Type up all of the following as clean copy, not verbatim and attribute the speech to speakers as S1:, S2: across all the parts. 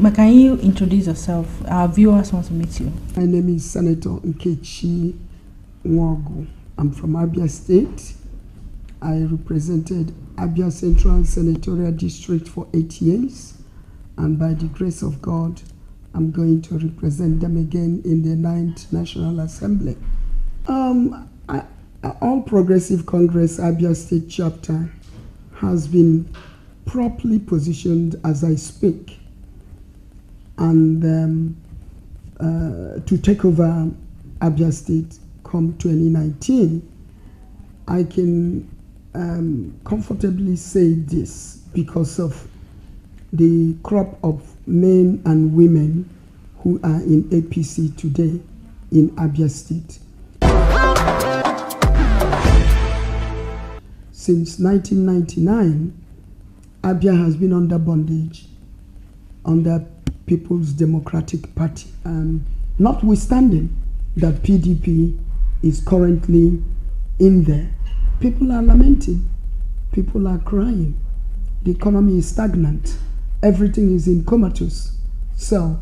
S1: But can you introduce yourself? Our viewers want to meet you.
S2: My name is Senator Nkechi Nwaogu. I'm from Abia State. I represented Abia Central Senatorial District for 8 years, and by the grace of God, I'm going to represent them again in the 9th National Assembly. All Progressive Congress Abia State chapter has been properly positioned as I speak, and to take over Abia State come 2019. I can comfortably say this because of the crop of men and women who are in APC today in Abia State. Since 1999, Abia has been under bondage under People's Democratic Party, notwithstanding that PDP is currently in there. People are lamenting, people are crying, the economy is stagnant, everything is in comatose. So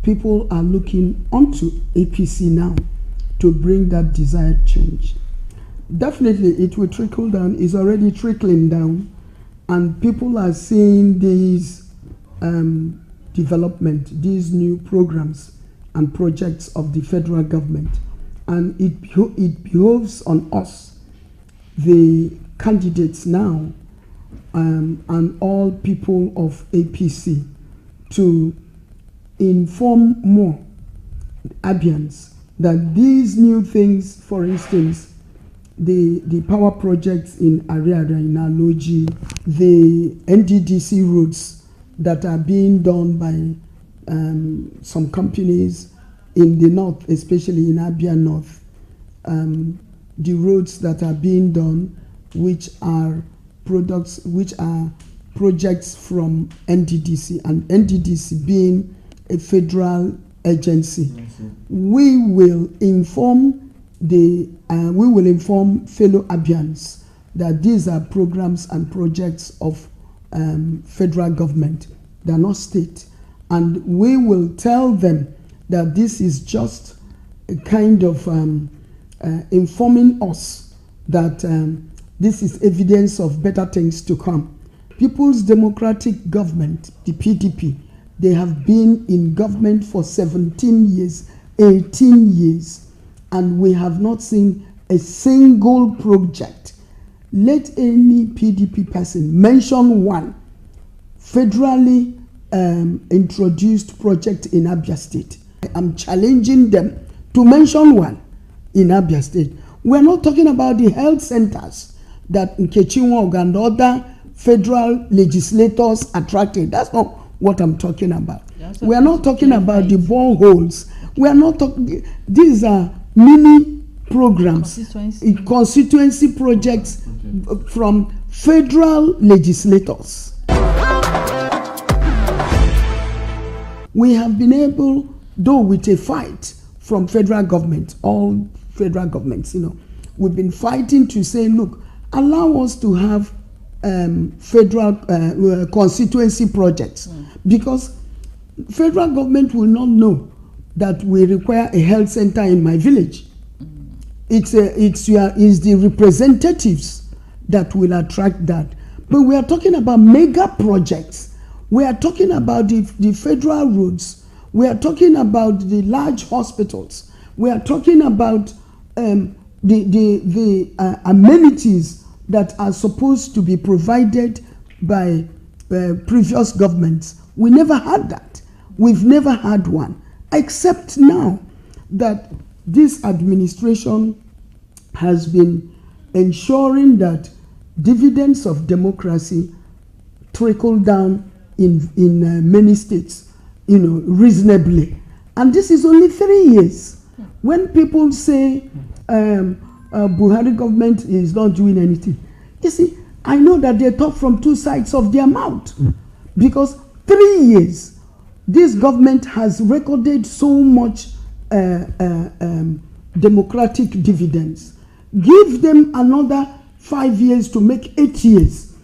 S2: people are looking onto APC now to bring that desired change. Definitely it will trickle down, it's already trickling down, and people are seeing these development, these new programs and projects of the federal government, and it behoves on us, the candidates now, and all people of APC, to inform more Abians that these new things, for instance, the power projects in Ariara, in Orji, the NDDC roads that are being done by some companies in the north, especially in Abia North, the roads that are being done, which are projects from NDDC, and NDDC being a federal agency. We will inform fellow Abians that these are programs and projects of federal government. They are not state, and we will tell them that this is just a kind of informing us that this is evidence of better things to come. People's Democratic Government, the PDP, they have been in government for 17 years, 18 years, and we have not seen a single project. Let any PDP person mention one federally introduced project in Abia State. I am challenging them to mention one in Abia State. We're not talking about the health centers that Nkechi Nwaogu and other federal legislators attracted. That's not what I'm talking about. We are not talking about the boreholes. We are not talking. These are mini programs, constituency projects from federal legislators. We have been able, though with a fight from federal government, all federal governments, we've been fighting to say, look, allow us to have federal constituency projects, because federal government will not know that we require a health center in my village. It's the representatives that will attract that. But we are talking about mega projects. We are talking about the federal roads. We are talking about the large hospitals. We are talking about the amenities that are supposed to be provided by previous governments. We never had that. We've never had one, except now that this administration has been ensuring that dividends of democracy trickle down in many states, reasonably. And this is only 3 years. When people say Buhari government is not doing anything, you see, I know that they talk from two sides of their mouth, because 3 years, this government has recorded so much democratic dividends. Give them another 5 years to make 8 years.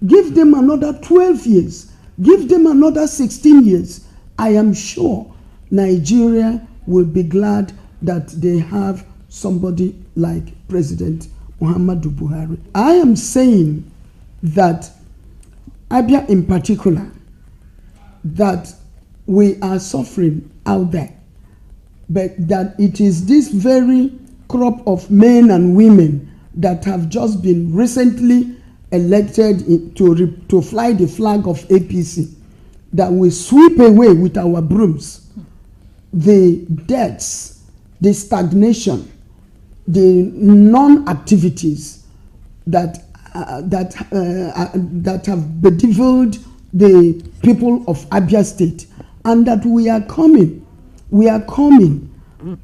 S2: Give them another 12 years. Give them another 16 years. I am sure Nigeria will be glad that they have somebody like President Muhammadu Buhari. I am saying that Abia in particular, that we are suffering out there, but that it is this very crop of men and women that have just been recently elected to fly the flag of APC that will sweep away with our brooms the deaths, the stagnation, the non-activities that have bedeviled the people of Abia State, and that we are coming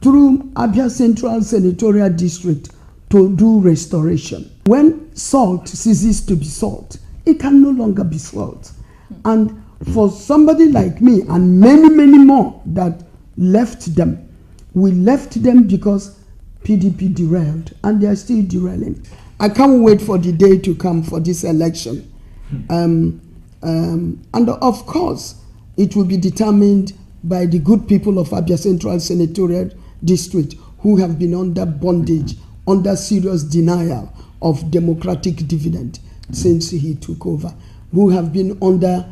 S2: through Abia Central Senatorial District to do restoration. When salt ceases to be salt, it can no longer be salt. And for somebody like me and many, many more that left them, we left them because PDP derailed, and they are still derailing. I can't wait for the day to come for this election. And of course, it will be determined by the good people of Abia Central Senatorial District who have been under bondage, under serious denial of democratic dividend since he took over, who have been under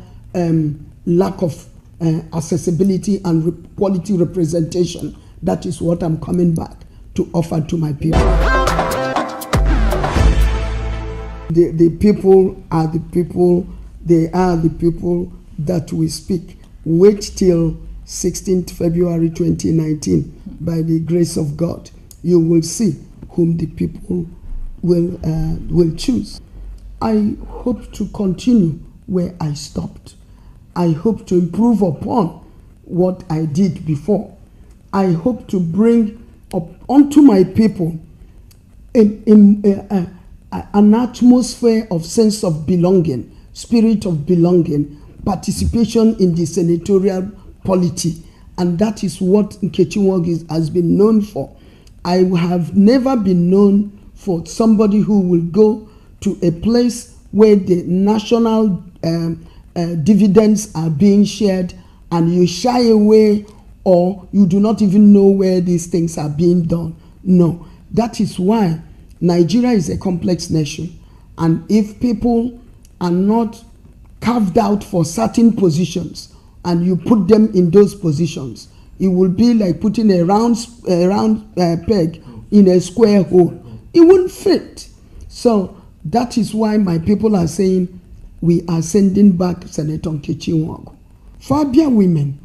S2: lack of accessibility and quality representation. That is what I'm coming back to offer to my people. The people are the people, they are the people that we speak. Wait till 16th February 2019, by the grace of God, you will see whom the people will choose. I hope to continue where I stopped. I hope to improve upon what I did before. I hope to bring up onto my people an atmosphere of sense of belonging, spirit of belonging, participation in the senatorial polity, and that is what Nkechi Nwaogu has been known for. I have never been known for somebody who will go to a place where the national dividends are being shared and you shy away, or you do not even know where these things are being done. No, that is why Nigeria is a complex nation, and if people are not carved out for certain positions and you put them in those positions, it will be like putting a round peg in a square hole. It won't fit. So that is why my people are saying we are sending back Senator Nkechi Nwaogu. For Abia women,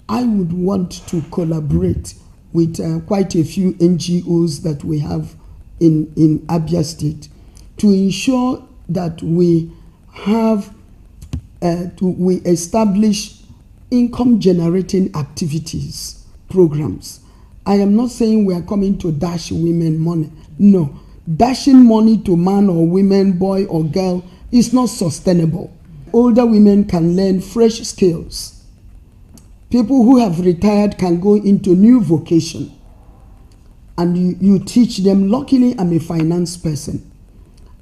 S2: I would want to collaborate with quite a few NGOs that we have in Abia State to ensure that we have we establish income generating activities, programs. I am not saying we are coming to dash women money. No, dashing money to man or women, boy or girl is not sustainable. Older women can learn fresh skills. People who have retired can go into new vocation, and you teach them. Luckily, I'm a finance person,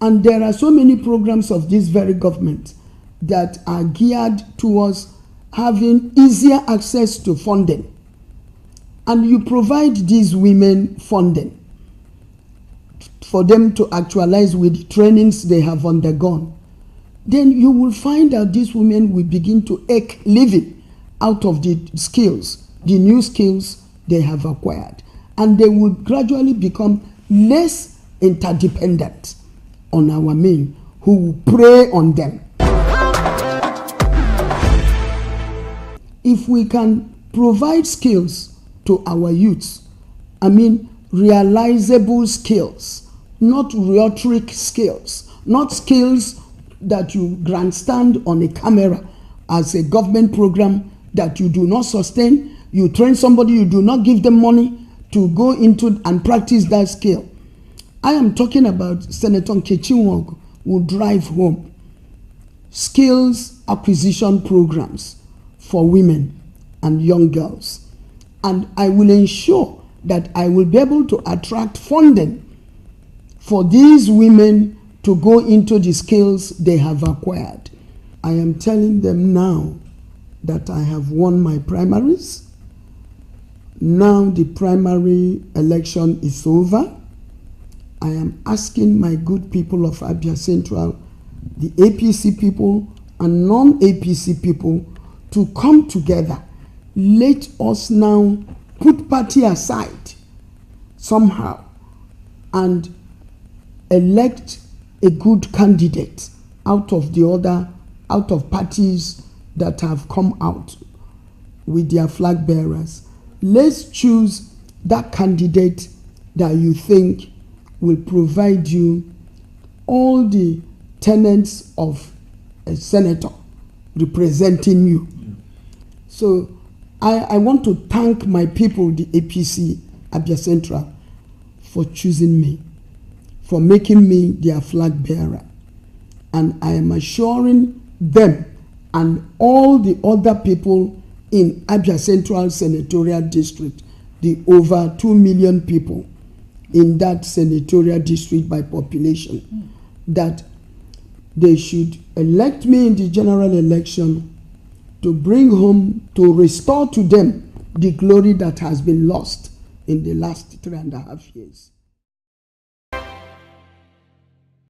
S2: and there are so many programs of this very government that are geared towards having easier access to funding, and you provide these women funding for them to actualize with the trainings they have undergone. Then you will find that these women will begin to eke living out of the skills, the new skills they have acquired, and they will gradually become less interdependent on our men who will prey on them. If we can provide skills to our youths, I mean realizable skills, not rhetoric skills, not skills that you grandstand on a camera as a government program that you do not sustain. You train somebody, you do not give them money to go into and practice that skill. I am talking about Senator Nkechi Nwaogu will drive home skills acquisition programs for women and young girls. And I will ensure that I will be able to attract funding for these women to go into the skills they have acquired. I am telling them now that I have won my primaries. Now the primary election is over. I am asking my good people of Abia Central, the APC people and non-APC people, to come together. Let us now put party aside somehow and elect a good candidate out of parties that have come out with their flag bearers. Let's choose that candidate that you think will provide you all the tenets of a senator representing you. So I want to thank my people, the APC Abia Central, for choosing me, for making me their flag bearer. And I am assuring them and all the other people in Abia Central Senatorial District, the over 2 million people in that senatorial district by population, that they should elect me in the general election to bring home, to restore to them the glory that has been lost in the last 3.5 years.